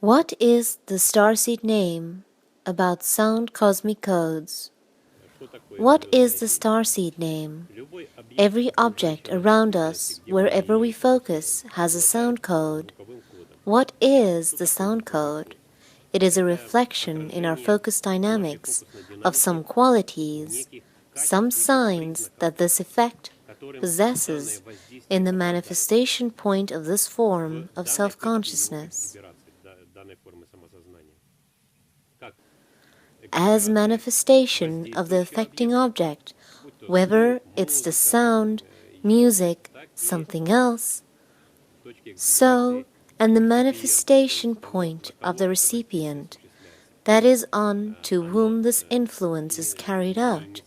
What is the starseed name about sound cosmic codes? What is the starseed name? Every object around us, wherever we focus, has a sound code. What is the sound code? It is a reflection in our focus dynamics of some qualities, some signs that this effect possesses in the manifestation point of this form of self-consciousness. As manifestation of the affecting object, whether it's the sound, music, something else, so, and the manifestation point of the recipient, that is on to whom this influence is carried out,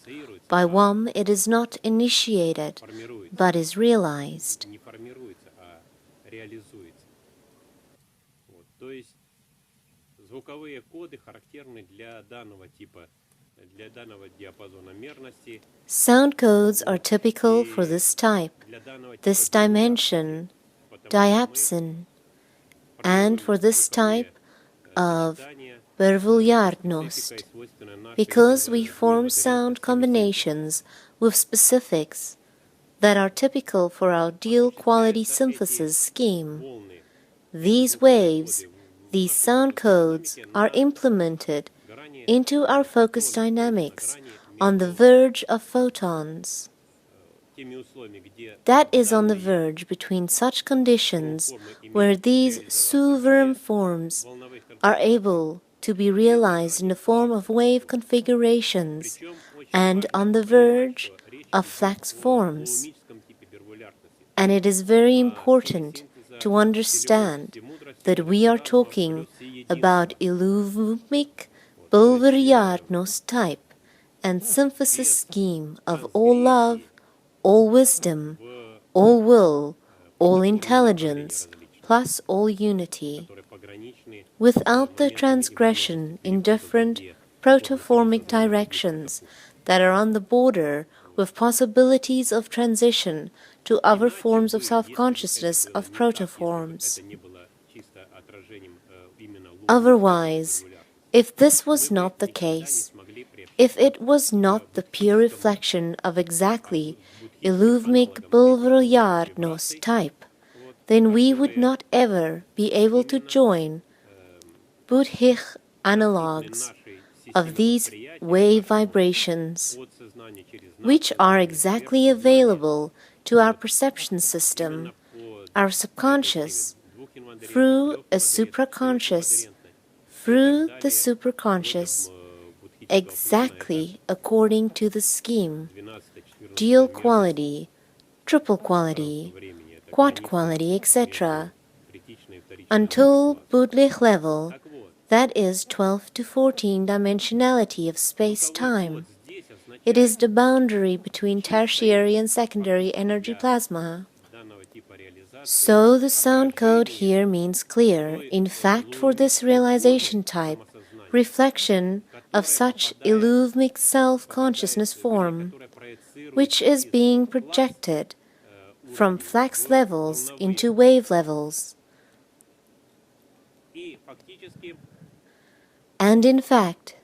by whom it is not initiated, but is realized. Sound codes are typical for this type, this dimension, diapason, and for this type of vervuljardnost, because we form sound combinations with specifics that are typical for our ideal quality synthesis scheme. These waves, these sound codes, are implemented into our focus dynamics on the verge of photons. That is on the verge between such conditions where these sovereign forms are able to be realized in the form of wave configurations, and on the verge of flex forms. And it is very important to understand that we are talking about illumic bulverjardnost type and synthesis scheme of all love, all wisdom, all will, all intelligence, plus all unity, without the transgression in different protoformic directions that are on the border with possibilities of transition to other forms of self-consciousness of protoforms. Otherwise, if this was not the case, if it was not the pure reflection of exactly illumic bulverjardnost type, then we would not ever be able to join Buddhic analogues of these wave vibrations, which are exactly available to our perception system, our subconscious, through a supraconscious, through the superconscious, exactly according to the scheme, dual quality, triple quality, quad quality, etc., until Buddhic level, that is 12 to 14 dimensionality of space-time. It is the boundary between tertiary and secondary energy plasma. So the sound code here means clear, in fact, for this realization type, reflection of such illumic self-consciousness form, which is being projected from flex levels into wave levels. And in fact,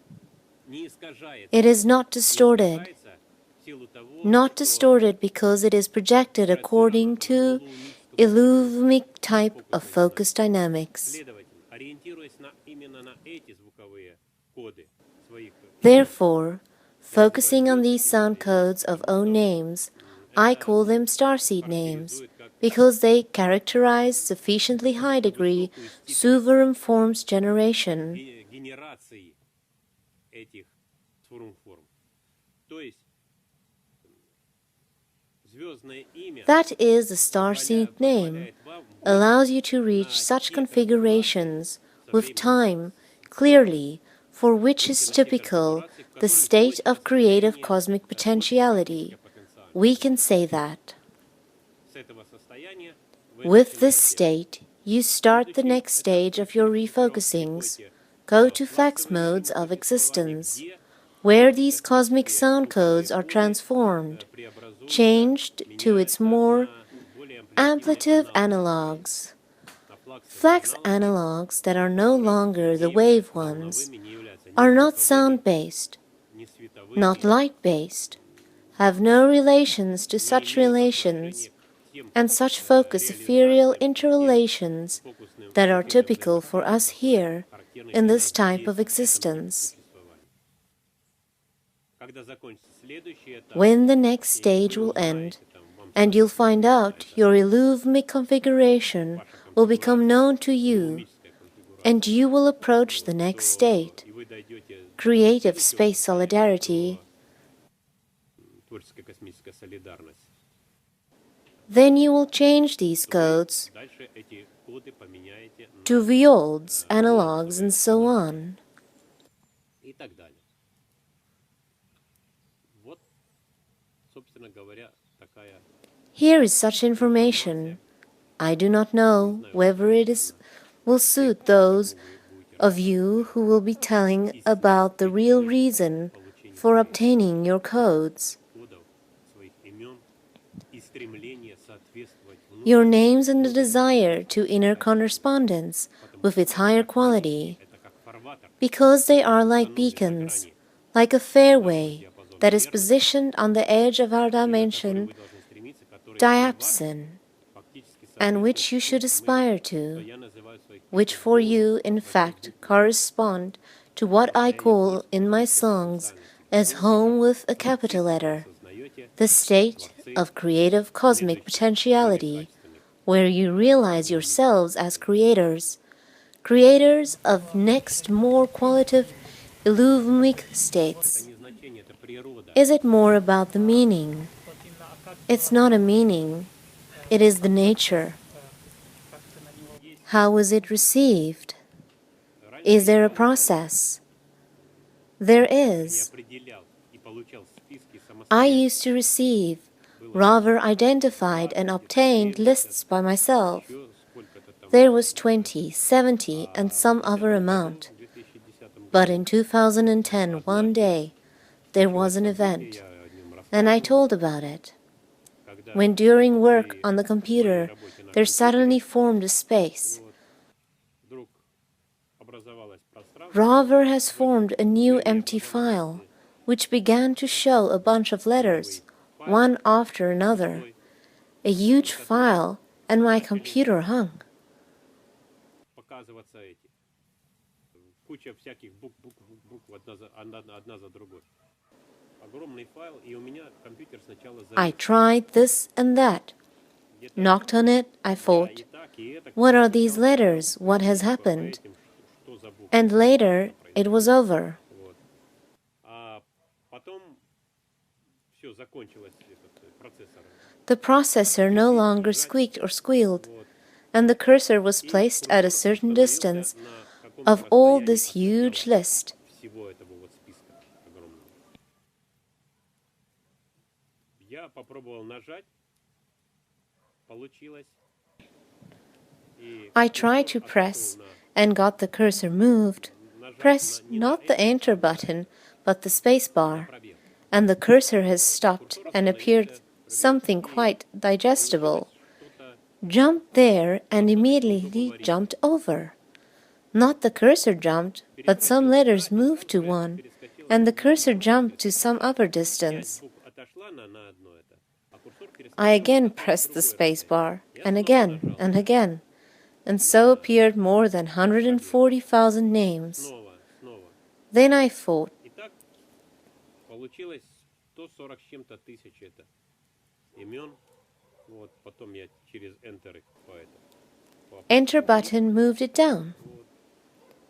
it is not distorted because it is projected according to illumic type of focus dynamics. Therefore, focusing on these sound codes of own names, I call them starseed names, because they characterize sufficiently high degree sovereign forms generation. That is, the starseed name allows you to reach such configurations with time clearly, for which is typical the state of creative cosmic potentiality. We can say that. With this state, you start the next stage of your refocusings, go to flex modes of existence, where these cosmic sound codes are transformed, changed to its more amplitive analogues, Flax analogs that are no longer the wave ones are not sound-based, not light-based, have no relations to such relations, and such focus ethereal interrelations that are typical for us here in this type of existence. When the next stage will end, and you'll find out your illuvmic configuration will become known to you, and you will approach the next state, creative space solidarity, then you will change these codes to viols, analogs, and so on. Here is such information. I do not know whether will suit those of you who will be telling about the real reason for obtaining your codes. Your names and the desire to inner correspondence with its higher quality, because they are like beacons, like a fairway that is positioned on the edge of our dimension, diapason, and which you should aspire to, which for you, in fact, correspond to what I call in my songs as home with a capital letter, the state of creative cosmic potentiality, where you realize yourselves as creators, creators of next more qualitative illuvmic states. Is it more about the meaning? It's not a meaning, it is the nature. How was it received? Is there a process? There is. I used to receive, rather identified and obtained lists by myself. There was 20, 70, and some other amount. But in 2010, one day, there was an event, and I told about it. When during work on the computer, there suddenly formed a space. Rather has formed a new empty file, which began to show a bunch of letters, one after another, a huge file, and my computer hung. I tried this and that, knocked on it, I thought, what are these letters, what has happened? And later, it was over. The processor no longer squeaked or squealed, and the cursor was placed at a certain distance of all this huge list. I tried to press and got the cursor moved. Press not the enter button, but the space bar, and the cursor has stopped and appeared something quite digestible. Jumped there and immediately jumped over. Not the cursor jumped, but some letters moved to one, and the cursor jumped to some other distance. I again pressed the space bar, and again, and so appeared more than 140,000 names. Then I thought, enter button moved it down.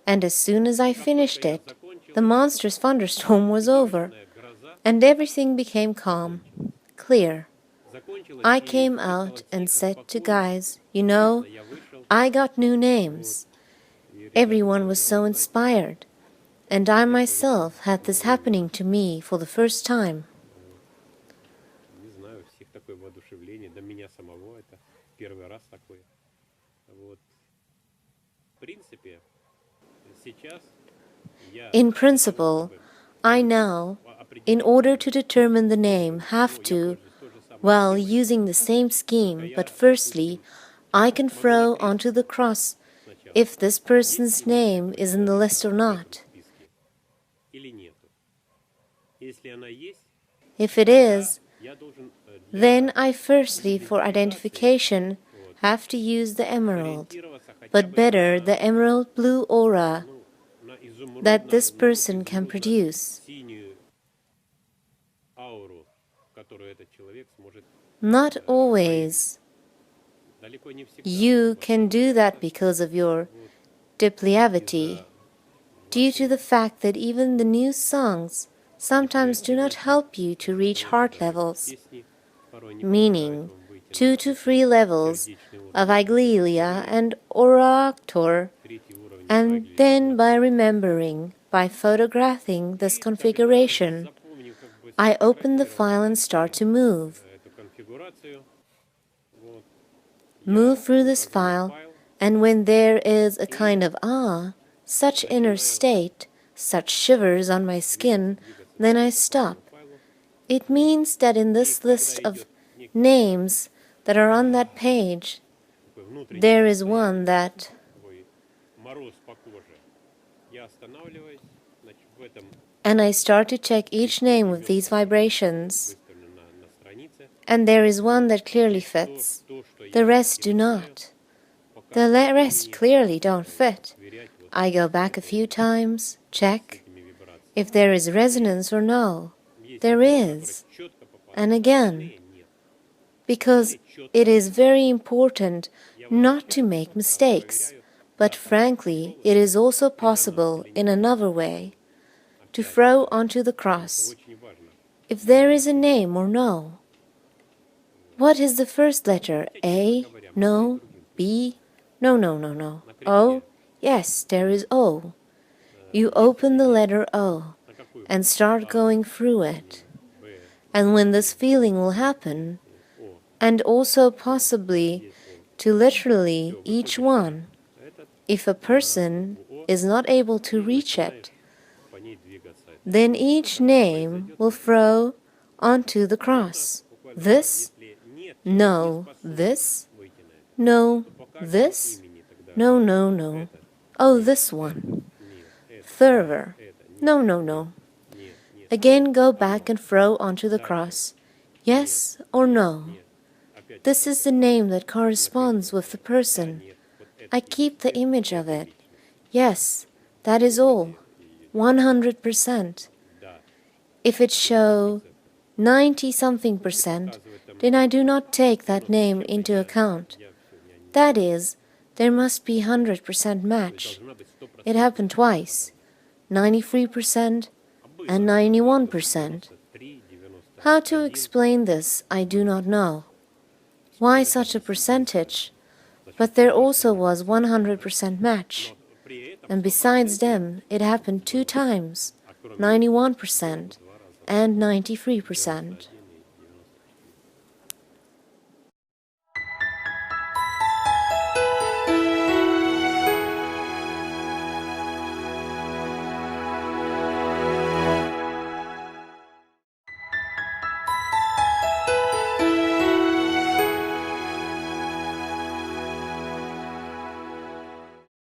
And as soon as I finished it, the monstrous thunderstorm was over, and everything became calm, clear. I came out and said to guys, you know, I got new names. Everyone was so inspired, and I myself had this happening to me for the first time. In principle, I now, in order to determine the name, have to, while using the same scheme, but firstly, I can throw onto the cross if this person's name is in the list or not. If it is, then I firstly, for identification, have to use the emerald, but better the emerald blue aura that this person can produce. Not always. You can do that because of your diploavity, due to the fact that even the new songs sometimes do not help you to reach heart levels, meaning 2 to 3 levels of Iglelia and Oractor, and then by remembering, by photographing this configuration, I open the file and start to move. Move through this file, and when there is a kind of such inner state, such shivers on my skin, then I stop. It means that in this list of names that are on that page, there is one that and I start to check each name with these vibrations. And there is one that clearly fits. The rest do not. The rest clearly don't fit. I go back a few times, check if there is resonance or no. There is. And again, because it is very important not to make mistakes, but frankly, it is also possible in another way to throw onto the cross if there is a name or no. What is the first letter? A? No. B? No. O? Yes, there is O. You open the letter O and start going through it. And when this feeling will happen, and also possibly to literally each one, if a person is not able to reach it, then each name will throw onto the cross. This? No. This? No. This? No. Oh, this one. Further. No. Again go back and throw onto the cross. Yes or no. This is the name that corresponds with the person. I keep the image of it. Yes, that is all. 100%. If it show 90-something%, then I do not take that name into account. That is, there must be 100% match. It happened twice, 93% and 91%. How to explain this, I do not know. Why such a percentage? But there also was 100% match. And besides them, it happened 2 times, 91% and 93%.